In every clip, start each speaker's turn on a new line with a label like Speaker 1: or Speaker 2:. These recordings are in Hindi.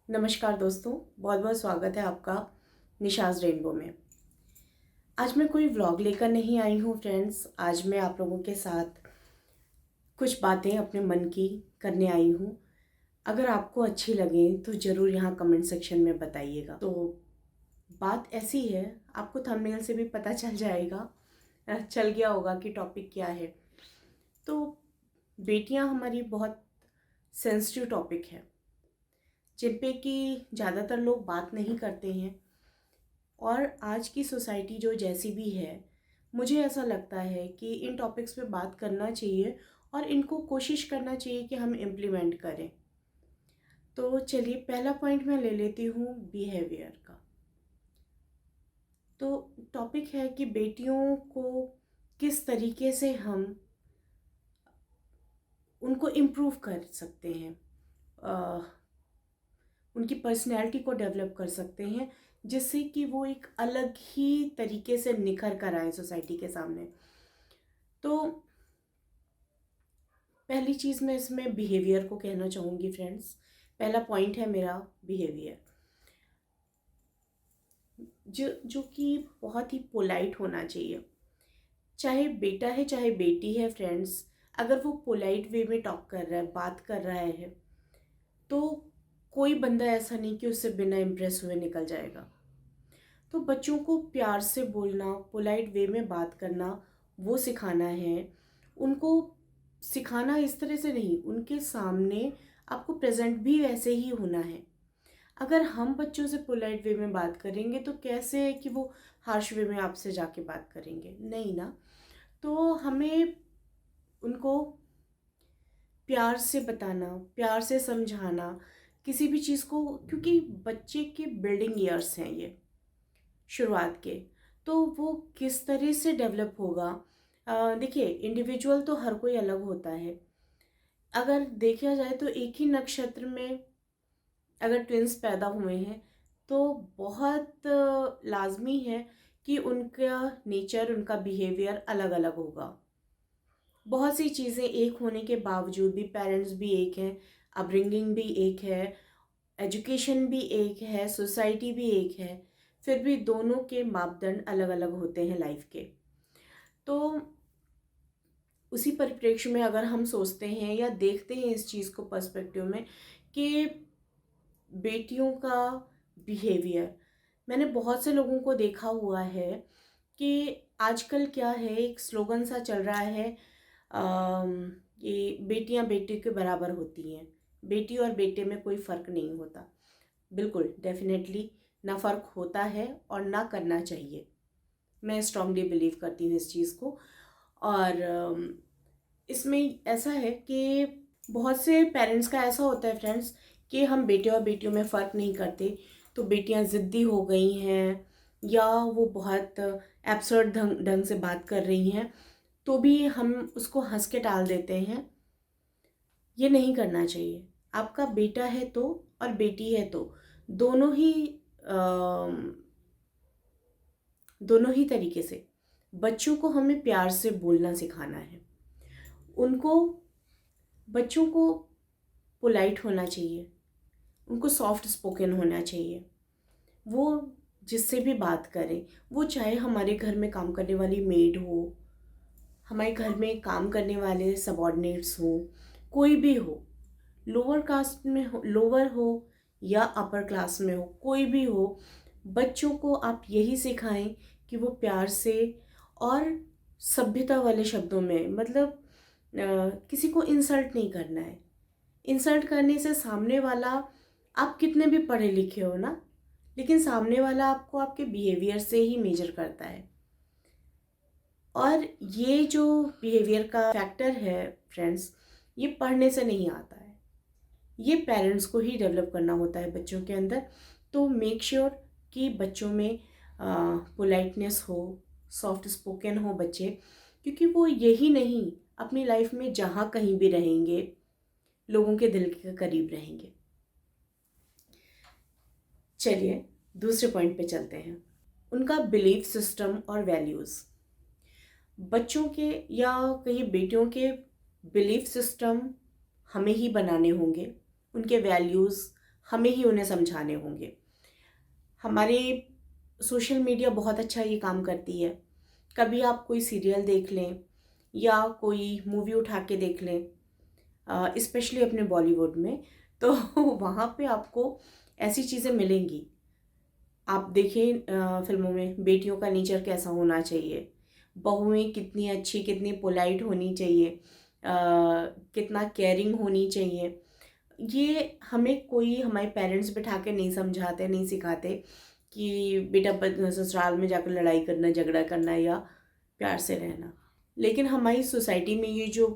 Speaker 1: नमस्कार दोस्तों, बहुत बहुत स्वागत है आपका निशाज़ रेनबो में। आज मैं कोई व्लॉग लेकर नहीं आई हूँ फ्रेंड्स। आज मैं आप लोगों के साथ कुछ बातें अपने मन की करने आई हूँ। अगर आपको अच्छी लगें तो ज़रूर यहाँ कमेंट सेक्शन में बताइएगा। तो बात ऐसी है, आपको थंबनेल से भी पता चल जाएगा, चल गया होगा कि टॉपिक क्या है। तो बेटियाँ हमारी बहुत सेंसिटिव टॉपिक है, जिन पे कि ज़्यादातर लोग बात नहीं करते हैं। और आज की सोसाइटी जो जैसी भी है, मुझे ऐसा लगता है कि इन टॉपिक्स पे बात करना चाहिए और इनको कोशिश करना चाहिए कि हम इम्प्लीमेंट करें। तो चलिए, पहला पॉइंट मैं ले लेती हूँ बिहेवियर का। तो टॉपिक है कि बेटियों को किस तरीके से हम उनको इम्प्रूव कर सकते हैं, उनकी पर्सनैलिटी को डेवलप कर सकते हैं, जिससे कि वो एक अलग ही तरीके से निखर कर आए सोसाइटी के सामने। तो पहली चीज़ मैं इसमें बिहेवियर को कहना चाहूँगी फ्रेंड्स। पहला पॉइंट है मेरा बिहेवियर, जो कि बहुत ही पोलाइट होना चाहिए। चाहे बेटा है चाहे बेटी है फ्रेंड्स, अगर वो पोलाइट वे में टॉक कर रहा है, बात कर रहा है, तो कोई बंदा ऐसा नहीं कि उससे बिना इम्प्रेस हुए निकल जाएगा। तो बच्चों को प्यार से बोलना, पोलाइट वे में बात करना, वो सिखाना है। उनको सिखाना इस तरह से नहीं, उनके सामने आपको प्रेजेंट भी वैसे ही होना है। अगर हम बच्चों से पोलाइट वे में बात करेंगे तो कैसे है कि वो हार्श वे में आपसे जाके बात करेंगे? नहीं ना। तो हमें उनको प्यार से बताना, प्यार से समझाना किसी भी चीज़ को, क्योंकि बच्चे के बिल्डिंग ईयर्स हैं ये, शुरुआत के। तो वो किस तरह से डेवलप होगा? देखिए, इंडिविजुअल तो हर कोई अलग होता है। अगर देखा जाए तो एक ही नक्षत्र में अगर ट्विंस पैदा हुए हैं तो बहुत लाजमी है कि उनका नेचर, उनका बिहेवियर अलग अलग होगा। बहुत सी चीज़ें एक होने के बावजूद भी, पेरेंट्स भी एक हैं, अपब्रिंगिंग भी एक है, एजुकेशन भी एक है, सोसाइटी भी एक है, फिर भी दोनों के मापदंड अलग अलग होते हैं लाइफ के। तो उसी परिप्रेक्ष्य में अगर हम सोचते हैं या देखते हैं इस चीज़ को पर्सपेक्टिव में कि बेटियों का बिहेवियर, मैंने बहुत से लोगों को देखा हुआ है कि आजकल क्या है, एक स्लोगन सा चल रहा है कि बेटियां बेटी के बराबर होती हैं, बेटी और बेटे में कोई फ़र्क नहीं होता। बिल्कुल, डेफिनेटली ना फ़र्क होता है और ना करना चाहिए। मैं स्ट्रांगली बिलीव करती हूँ इस चीज़ को। और इसमें ऐसा है कि बहुत से पेरेंट्स का ऐसा होता है फ्रेंड्स कि हम बेटे और बेटियों में फ़र्क नहीं करते, तो बेटियां ज़िद्दी हो गई हैं या वो बहुत एब्सर्ड ढंग ढंग से बात कर रही हैं, तो भी हम उसको हंस के टाल देते हैं। ये नहीं करना चाहिए। आपका बेटा है तो और बेटी है तो दोनों ही दोनों ही तरीके से बच्चों को हमें प्यार से बोलना सिखाना है। उनको, बच्चों को पोलाइट होना चाहिए, उनको सॉफ्ट स्पोकन होना चाहिए। वो जिससे भी बात करें, वो चाहे हमारे घर में काम करने वाली मेड हो, हमारे घर में काम करने वाले सबॉर्डिनेट्स हो, कोई भी हो, लोअर कास्ट में हो, लोअर हो या अपर क्लास में हो, कोई भी हो, बच्चों को आप यही सिखाएं कि वो प्यार से और सभ्यता वाले शब्दों में, मतलब किसी को इंसल्ट नहीं करना है। इंसल्ट करने से सामने वाला, आप कितने भी पढ़े लिखे हो ना, लेकिन सामने वाला आपको आपके बिहेवियर से ही मेजर करता है। और ये जो बिहेवियर का फैक्टर है फ्रेंड्स, ये पढ़ने से नहीं आता है, ये पेरेंट्स को ही डेवलप करना होता है बच्चों के अंदर। तो मेक श्योर कि बच्चों में पोलाइटनेस हो, सॉफ्ट स्पोकन हो बच्चे, क्योंकि वो यही नहीं, अपनी लाइफ में जहाँ कहीं भी रहेंगे, लोगों के दिल के करीब रहेंगे। चलिए, दूसरे पॉइंट पे चलते हैं, उनका बिलीफ सिस्टम और वैल्यूज़। बच्चों के या कहीं बेटियों के बिलीफ सिस्टम हमें ही बनाने होंगे, उनके वैल्यूज़ हमें ही उन्हें समझाने होंगे। हमारे सोशल मीडिया बहुत अच्छा ये काम करती है। कभी आप कोई सीरियल देख लें या कोई मूवी उठा के देख लें, स्पेशली अपने बॉलीवुड में, तो वहाँ पे आपको ऐसी चीज़ें मिलेंगी। आप देखें फिल्मों में बेटियों का नेचर कैसा होना चाहिए, बहुएं कितनी अच्छी कितनी पोलाइट होनी चाहिए, कितना केयरिंग होनी चाहिए। ये हमें कोई हमारे पेरेंट्स बिठा के नहीं समझाते, नहीं सिखाते कि बेटा ससुराल में जाकर लड़ाई करना, झगड़ा करना या प्यार से रहना। लेकिन हमारी सोसाइटी में ये जो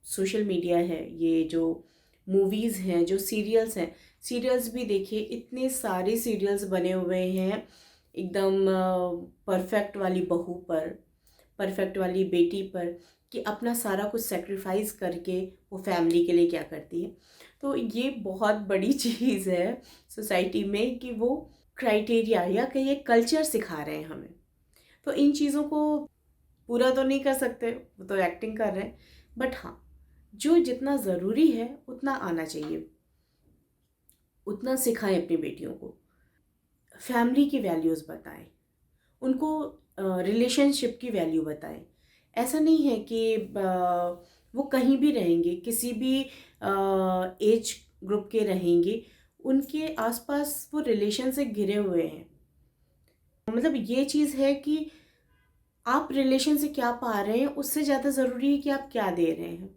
Speaker 1: सोशल मीडिया है, ये जो मूवीज़ हैं, जो सीरियल्स हैं, सीरियल्स भी देखिए, इतने सारे सीरियल्स बने हुए हैं एकदम परफेक्ट वाली बहू पर, परफेक्ट वाली बेटी पर, कि अपना सारा कुछ सेक्रीफाइस करके वो फैमिली के लिए क्या करती है। तो ये बहुत बड़ी चीज़ है सोसाइटी में कि वो क्राइटेरिया या कहिए कल्चर सिखा रहे हैं हमें। तो इन चीज़ों को पूरा तो नहीं कर सकते, वो तो एक्टिंग कर रहे हैं, बट हाँ, जो जितना ज़रूरी है उतना आना चाहिए, उतना सिखाएं अपनी बेटियों को। फैमिली की वैल्यूज़ बताएं उनको, रिलेशनशिप की वैल्यू बताएं। ऐसा नहीं है कि वो कहीं भी रहेंगे, किसी भी एज ग्रुप के रहेंगे, उनके आसपास वो रिलेशन से घिरे हुए हैं। मतलब ये चीज़ है कि आप रिलेशन से क्या पा रहे हैं, उससे ज़्यादा ज़रूरी है कि आप क्या दे रहे हैं।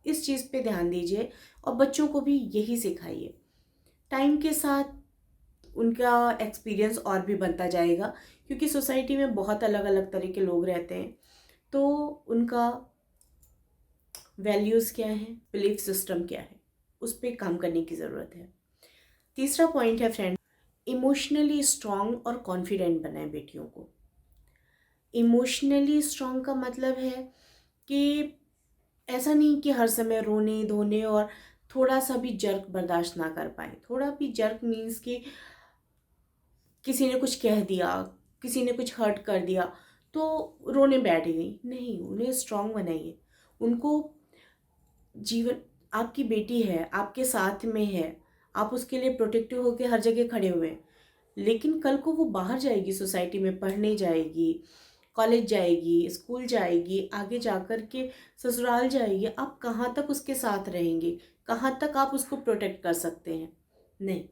Speaker 1: इस चीज़ पे ध्यान दीजिए और बच्चों को भी यही सिखाइए। टाइम के साथ उनका एक्सपीरियंस और भी बनता जाएगा, क्योंकि सोसाइटी में बहुत अलग अलग तरह के लोग रहते हैं, तो उनका वैल्यूज़ क्या है, बिलीफ सिस्टम क्या है, उस पर काम करने की ज़रूरत है। तीसरा पॉइंट है फ्रेंड, इमोशनली स्ट्रॉन्ग और कॉन्फिडेंट बनाएं बेटियों को। इमोशनली स्ट्रॉन्ग का मतलब है कि ऐसा नहीं कि हर समय रोने धोने और थोड़ा सा भी जर्क बर्दाश्त ना कर पाए। थोड़ा भी जर्क मीन्स कि किसी ने कुछ कह दिया, किसी ने कुछ हर्ट कर दिया तो रोने बैठ गई, नहीं, उन्हें स्ट्रॉन्ग बनाइए। उनको जीवन, आपकी बेटी है, आपके साथ में है, आप उसके लिए प्रोटेक्टिव होकर हर जगह खड़े हुए हैं, लेकिन कल को वो बाहर जाएगी, सोसाइटी में पढ़ने जाएगी, कॉलेज जाएगी, स्कूल जाएगी, आगे जाकर के ससुराल जाएगी, आप कहाँ तक उसके साथ रहेंगे, कहाँ तक आप उसको प्रोटेक्ट कर सकते हैं? नहीं,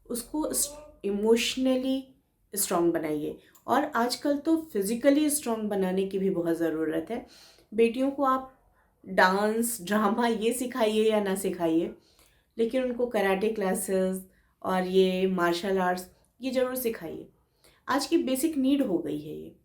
Speaker 1: उसको इमोशनली स्ट्रॉन्ग बनाइए। और आजकल तो फिज़िकली स्ट्रॉन्ग बनाने की भी बहुत ज़रूरत है। बेटियों को आप डांस ड्रामा ये सिखाइए या ना सिखाइए, लेकिन उनको कराटे क्लासेस और ये मार्शल आर्ट्स ये ज़रूर सिखाइए। आज की बेसिक नीड हो गई है ये।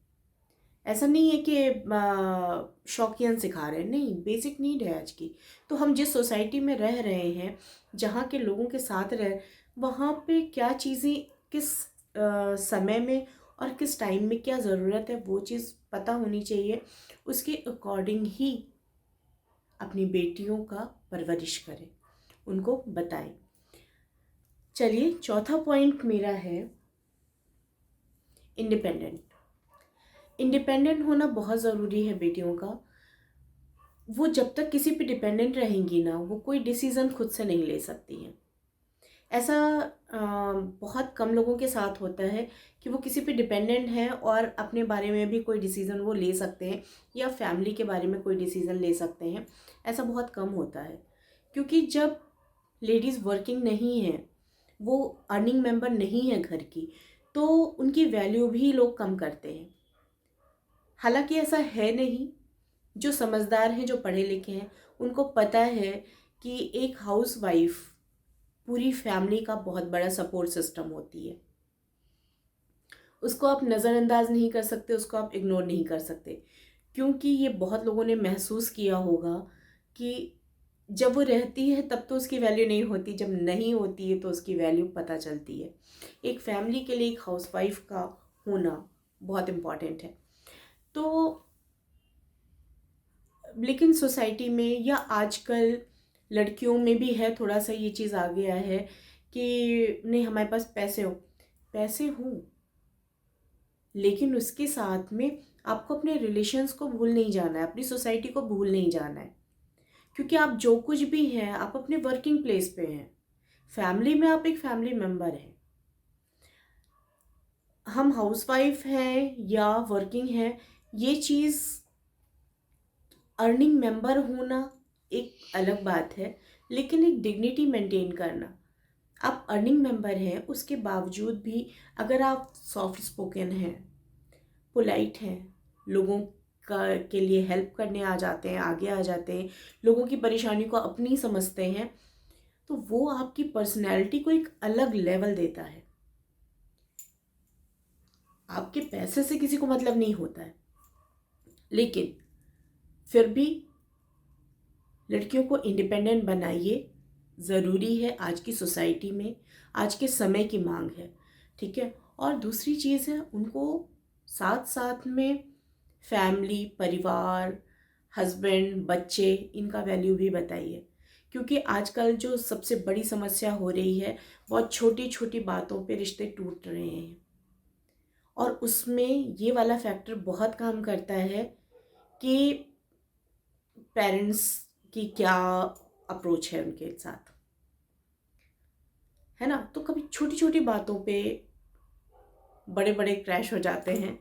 Speaker 1: ऐसा नहीं है कि शौकियन सिखा रहे हैं, नहीं, बेसिक नीड है आज की। तो हम जिस सोसाइटी में रह रहे हैं, जहाँ के लोगों के साथ रह, वहाँ पे क्या चीज़ें किस समय में और किस टाइम में क्या ज़रूरत है, वो चीज़ पता होनी चाहिए। उसके अकॉर्डिंग ही अपनी बेटियों का परवरिश करें, उनको बताएं। चलिए, चौथा पॉइंट मेरा है इंडिपेंडेंट। इंडिपेंडेंट होना बहुत ज़रूरी है बेटियों का। वो जब तक किसी पे डिपेंडेंट रहेंगी ना, वो कोई डिसीज़न खुद से नहीं ले सकती हैं। ऐसा बहुत कम लोगों के साथ होता है कि वो किसी पे डिपेंडेंट हैं और अपने बारे में भी कोई डिसीज़न वो ले सकते हैं, या फैमिली के बारे में कोई डिसीज़न ले सकते हैं। ऐसा बहुत कम होता है, क्योंकि जब लेडीज़ वर्किंग नहीं हैं, वो अर्निंग मेंबर नहीं है घर की, तो उनकी वैल्यू भी लोग कम करते हैं। हालांकि ऐसा है नहीं। जो समझदार हैं, जो पढ़े लिखे हैं, उनको पता है कि एक हाउस वाइफ पूरी फैमिली का बहुत बड़ा सपोर्ट सिस्टम होती है। उसको आप नज़रअंदाज नहीं कर सकते, उसको आप इग्नोर नहीं कर सकते, क्योंकि ये बहुत लोगों ने महसूस किया होगा कि जब वो रहती है तब तो उसकी वैल्यू नहीं होती, जब नहीं होती है तो उसकी वैल्यू पता चलती है। एक फैमिली के लिए एक हाउसवाइफ का होना बहुत इम्पॉर्टेंट है। तो लेकिन सोसाइटी में या आजकल लड़कियों में भी है, थोड़ा सा ये चीज़ आ गया है कि नहीं, हमारे पास पैसे हों, लेकिन उसके साथ में आपको अपने रिलेशंस को भूल नहीं जाना है, अपनी सोसाइटी को भूल नहीं जाना है। क्योंकि आप जो कुछ भी हैं, आप अपने वर्किंग प्लेस पे हैं, फैमिली में आप एक फैमिली मेंबर हैं। हम हाउसवाइफ हैं या वर्किंग हैं, ये चीज़ अर्निंग मेंबर होना एक अलग बात है, लेकिन एक डिग्निटी मेंटेन करना। आप अर्निंग मेंबर हैं, उसके बावजूद भी अगर आप सॉफ्ट स्पोकन हैं, पोलाइट हैं, लोगों का के लिए हेल्प करने आ जाते हैं, आगे आ जाते हैं, लोगों की परेशानी को अपनी समझते हैं, तो वो आपकी पर्सनैलिटी को एक अलग लेवल देता है। आपके पैसे से किसी को मतलब नहीं होता है, लेकिन फिर भी लड़कियों को इंडिपेंडेंट बनाइए, ज़रूरी है आज की सोसाइटी में, आज के समय की मांग है, ठीक है। और दूसरी चीज़ है, उनको साथ साथ में फैमिली, परिवार, हस्बैंड, बच्चे, इनका वैल्यू भी बताइए, क्योंकि आजकल जो सबसे बड़ी समस्या हो रही है, बहुत छोटी छोटी बातों पे रिश्ते टूट रहे हैं, और उसमें ये वाला फैक्टर बहुत काम करता है कि पेरेंट्स की क्या अप्रोच है उनके साथ, है ना। तो कभी छोटी छोटी बातों पे बड़े बड़े क्रैश हो जाते हैं,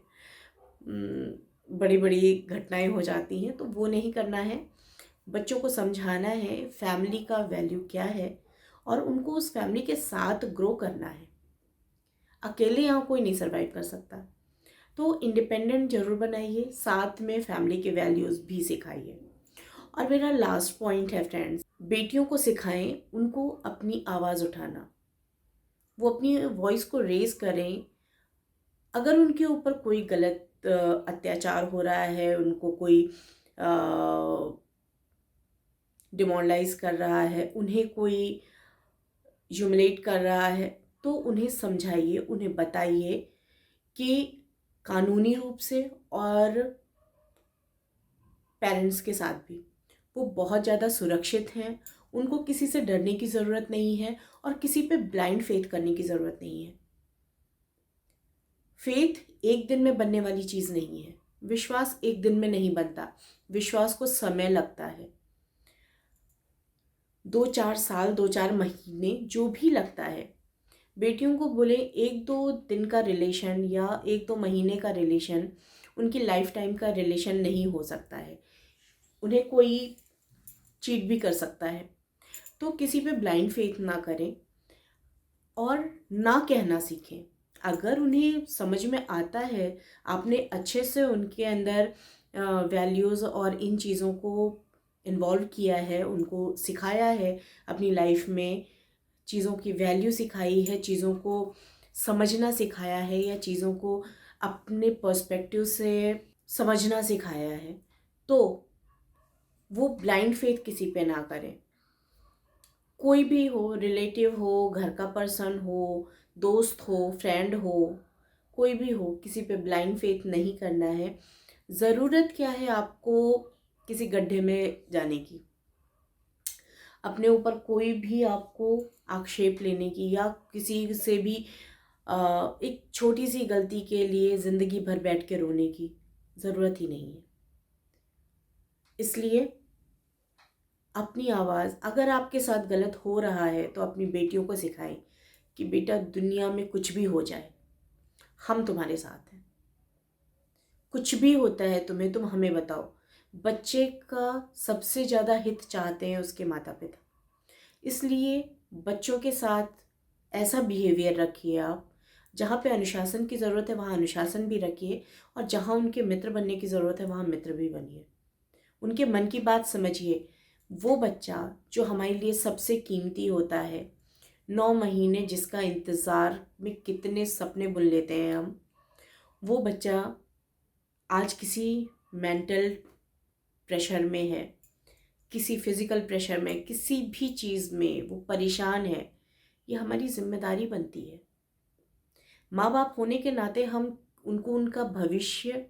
Speaker 1: बड़ी बड़ी घटनाएं हो जाती हैं, तो वो नहीं करना है। बच्चों को समझाना है फैमिली का वैल्यू क्या है, और उनको उस फैमिली के साथ ग्रो करना है। अकेले यहाँ कोई नहीं सर्वाइव कर सकता, तो इंडिपेंडेंट जरूर बनाइए, साथ में फैमिली के वैल्यूज़ भी सिखाइए। और मेरा लास्ट पॉइंट है फ्रेंड्स, बेटियों को सिखाएं उनको अपनी आवाज़ उठाना, वो अपनी वॉइस को रेज करें। अगर उनके ऊपर कोई गलत अत्याचार हो रहा है, उनको कोई डिमोरलाइज कर रहा है, उन्हें कोई ह्यूमिलेट कर रहा है, तो उन्हें समझाइए, उन्हें बताइए कि कानूनी रूप से और पेरेंट्स के साथ भी वो बहुत ज़्यादा सुरक्षित हैं। उनको किसी से डरने की ज़रूरत नहीं है, और किसी पे ब्लाइंड फेथ करने की ज़रूरत नहीं है। फेथ एक दिन में बनने वाली चीज़ नहीं है, विश्वास एक दिन में नहीं बनता, विश्वास को समय लगता है, 2-4 साल, 2-4 महीने, जो भी लगता है। बेटियों को बोले 1-2 दिन का रिलेशन या 1-2 महीने का रिलेशन उनकी लाइफ टाइम का रिलेशन नहीं हो सकता है, उन्हें कोई चीट भी कर सकता है। तो किसी पे ब्लाइंड फेथ ना करें, और ना कहना सीखें। अगर उन्हें समझ में आता है, आपने अच्छे से उनके अंदर वैल्यूज़ और इन चीज़ों को इन्वॉल्व किया है, उनको सिखाया है, अपनी लाइफ में चीज़ों की वैल्यू सिखाई है, चीज़ों को समझना सिखाया है, या चीज़ों को अपने पर्सपेक्टिव से समझना सिखाया है, तो वो ब्लाइंड फेथ किसी पे ना करें। कोई भी हो, रिलेटिव हो, घर का पर्सन हो, दोस्त हो, फ्रेंड हो, कोई भी हो, किसी पे ब्लाइंड फेथ नहीं करना है। ज़रूरत क्या है आपको किसी गड्ढे में जाने की, अपने ऊपर कोई भी आपको आक्षेप लेने की, या किसी से भी एक छोटी सी गलती के लिए ज़िंदगी भर बैठ के रोने की ज़रूरत ही नहीं है। इसलिए अपनी आवाज़, अगर आपके साथ गलत हो रहा है तो अपनी बेटियों को सिखाएं कि बेटा, दुनिया में कुछ भी हो जाए, हम तुम्हारे साथ हैं। कुछ भी होता है तुम्हें, तुम हमें बताओ। बच्चे का सबसे ज़्यादा हित चाहते हैं उसके माता पिता, इसलिए बच्चों के साथ ऐसा बिहेवियर रखिए आप, जहाँ पे अनुशासन की ज़रूरत है वहाँ अनुशासन भी रखिए, और जहाँ उनके मित्र बनने की ज़रूरत है वहाँ मित्र भी बनिए। उनके मन की बात समझिए। वो बच्चा जो हमारे लिए सबसे कीमती होता है, 9 महीने जिसका इंतज़ार में कितने सपने बुन लेते हैं हम, वो बच्चा आज किसी मेंटल प्रेशर में है, किसी फिज़िकल प्रेशर में, किसी भी चीज़ में वो परेशान है, ये हमारी जिम्मेदारी बनती है। माँ बाप होने के नाते हम उनको उनका भविष्य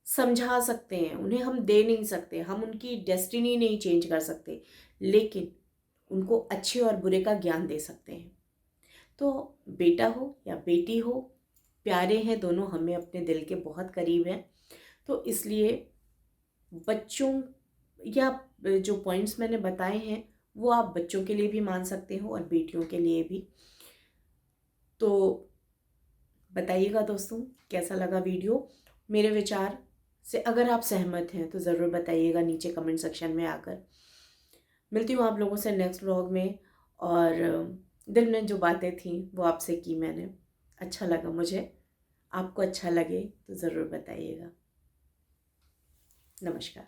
Speaker 1: समझा सकते हैं, उन्हें हम दे नहीं सकते, हम उनकी डेस्टिनी नहीं चेंज कर सकते, लेकिन उनको अच्छे और बुरे का ज्ञान दे सकते हैं। तो बेटा हो या बेटी हो, प्यारे हैं दोनों, हमें अपने दिल के बहुत करीब हैं। तो इसलिए बच्चों, या जो पॉइंट्स मैंने बताए हैं वो आप बच्चों के लिए भी मान सकते हो और बेटियों के लिए भी। तो बताइएगा दोस्तों कैसा लगा वीडियो। मेरे विचार से अगर आप सहमत हैं तो ज़रूर बताइएगा नीचे कमेंट सेक्शन में आकर। मिलती हूँ आप लोगों से नेक्स्ट व्लॉग में। और दिल में जो बातें थी वो आपसे की मैंने, अच्छा लगा मुझे। आपको अच्छा लगे तो ज़रूर बताइएगा। नमस्कार।